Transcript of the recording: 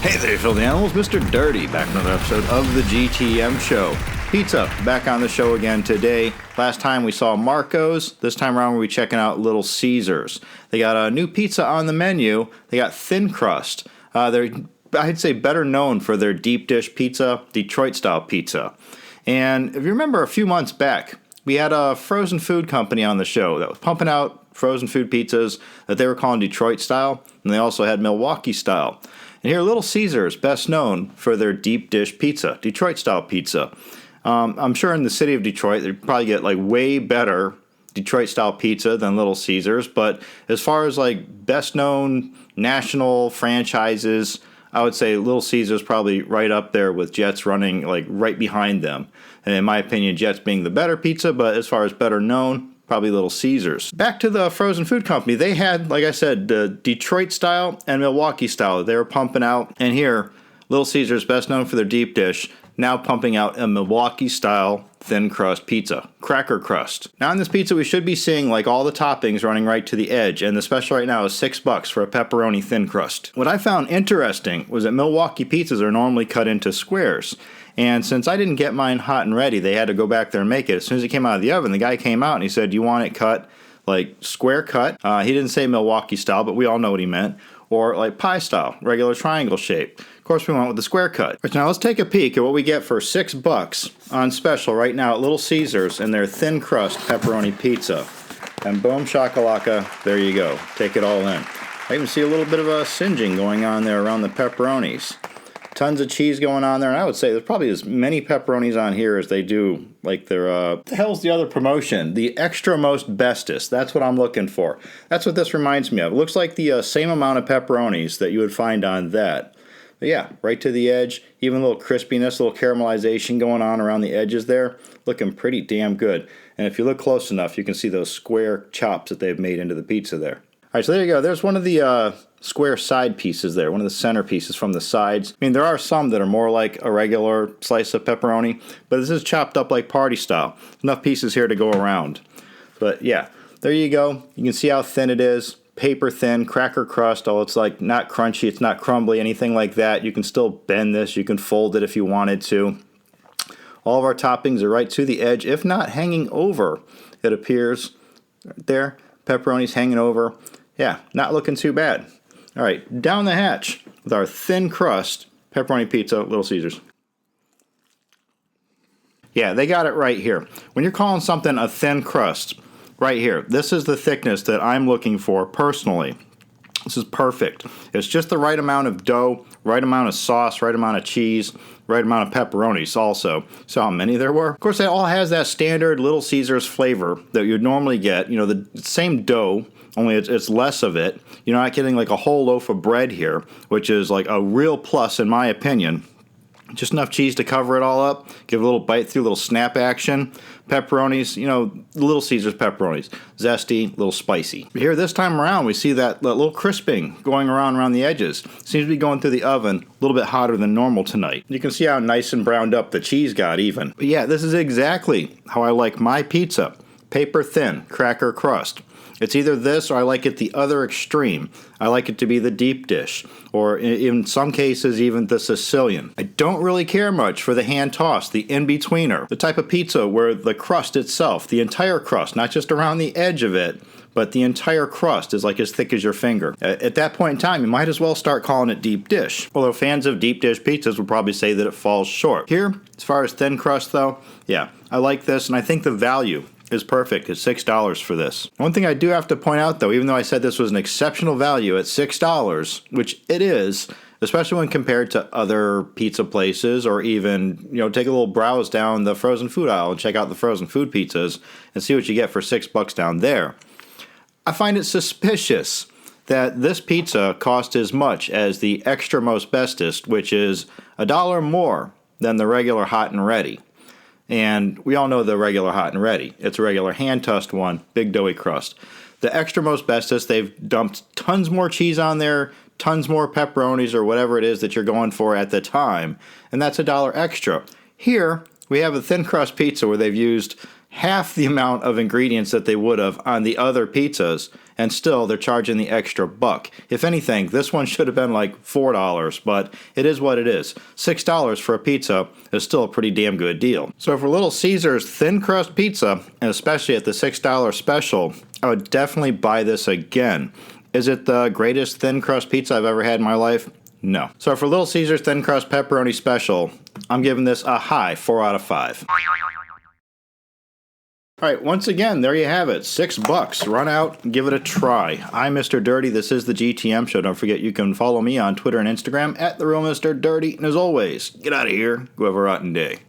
Hey there, filthy animals. Mr. Dirty, back with another episode of the GTM Show. Pizza, back on the show again today. Last time we saw Marco's. This time around we'll be checking out Little Caesars. They got a new pizza on the menu. They got thin crust. They're, I'd say, better known for their deep dish pizza, Detroit-style pizza. And if you remember a few months back, we had a frozen food company on the show that was pumping out frozen food pizzas that they were calling Detroit-style, and they also had Milwaukee-style. And here, Little Caesars, best known for their deep dish pizza, Detroit-style pizza. I'm sure in the city of Detroit, they probably get like way better Detroit-style pizza than Little Caesars. But as far as like best known national franchises, I would say Little Caesars probably right up there with Jets running like right behind them. And in my opinion, Jets being the better pizza, but as far as better known, probably Little Caesars. Back to the frozen food company. They had, like I said, the Detroit style and Milwaukee style that they were pumping out. And here, Little Caesars, best known for their deep dish, now pumping out a Milwaukee style thin crust pizza, cracker crust. Now on this pizza, we should be seeing like all the toppings running right to the edge. And the special right now is $6 for a pepperoni thin crust. What I found interesting was that Milwaukee pizzas are normally cut into squares. And since I didn't get mine hot and ready, they had to go back there and make it. As soon as it came out of the oven, the guy came out and he said, "Do you want it cut like square cut?" He didn't say Milwaukee style, but we all know what he meant. Or like pie style, regular triangle shape. Of course, we went with the square cut. Right, now let's take a peek at what we get for $6 on special right now at Little Caesars and their thin crust pepperoni pizza. And boom shakalaka, there you go. Take it all in. I even see a little bit of a singeing going on there around the pepperonis. Tons of cheese going on there, and I would say there's probably as many pepperonis on here as they do, like their, what the hell's the other promotion? The extra most bestest. That's what I'm looking for. That's what this reminds me of. It looks like the same amount of pepperonis that you would find on that. But yeah, right to the edge, even a little crispiness, a little caramelization going on around the edges there. Looking pretty damn good. And if you look close enough, you can see those square chops that they've made into the pizza there. All right, so there you go. There's one of the square side pieces there, one of the center pieces from the sides. I mean, there are some that are more like a regular slice of pepperoni, but this is chopped up like party style. Enough pieces here to go around. But yeah, there you go. You can see how thin it is. Paper thin, cracker crust. Oh, it's like not crunchy, it's not crumbly, anything like that. You can still bend this. You can fold it if you wanted to. All of our toppings are right to the edge, if not hanging over. It appears right there. Pepperoni's hanging over. Yeah, not looking too bad. All right, down the hatch with our thin crust pepperoni pizza, Little Caesars. Yeah, they got it right here. When you're calling something a thin crust, right here, this is the thickness that I'm looking for personally. This is perfect. It's just the right amount of dough, right amount of sauce, right amount of cheese, right amount of pepperonis also. So how many there were? Of course, it all has that standard Little Caesars flavor that you'd normally get. You know, the same dough, only it's less of it. You're not getting like a whole loaf of bread here, which is like a real plus in my opinion. Just enough cheese to cover it all up. Give it a little bite through, a little snap action. Pepperonis, you know, Little Caesars pepperonis. Zesty, a little spicy. But here this time around, we see that little crisping going around the edges. Seems to be going through the oven a little bit hotter than normal tonight. You can see how nice and browned up the cheese got even. But yeah, this is exactly how I like my pizza. Paper thin, cracker crust. It's either this or I like it the other extreme. I like it to be the deep dish, or in some cases even the Sicilian. I don't really care much for the hand toss, the in-betweener, the type of pizza where the crust itself, the entire crust, not just around the edge of it, but the entire crust is like as thick as your finger. At that point in time, you might as well start calling it deep dish. Although fans of deep dish pizzas would probably say that it falls short. Here, as far as thin crust though, yeah, I like this, and I think the value is perfect. It's $6 for this. One thing I do have to point out though, even though I said this was an exceptional value at $6, which it is, especially when compared to other pizza places, or even, you know, take a little browse down the frozen food aisle and check out the frozen food pizzas and see what you get for $6 down there. I find it suspicious that this pizza cost as much as the extra most bestest, which is $1 more than the regular hot and ready. And we all know the regular hot and ready. It's a regular hand-tossed one, big doughy crust. The extra most bestest, they've dumped tons more cheese on there, tons more pepperonis or whatever it is that you're going for at the time, and that's $1 extra. Here, we have a thin crust pizza where they've used half the amount of ingredients that they would have on the other pizzas, and still they're charging the extra buck. If anything, this one should have been like $4, but it is what it is. $6 for a pizza is still a pretty damn good deal. So for Little Caesars thin crust pizza, and especially at the $6 special, I would definitely buy this again. Is it the greatest thin crust pizza I've ever had in my life? No. So for Little Caesars thin crust pepperoni special, I'm giving this a high 4 out of 5. Alright, once again, there you have it. $6. Run out and give it a try. I'm Mr. Dirty. This is the GTM Show. Don't forget you can follow me on Twitter and Instagram at TheRealMrDirty. And as always, get out of here. Go have a rotten day.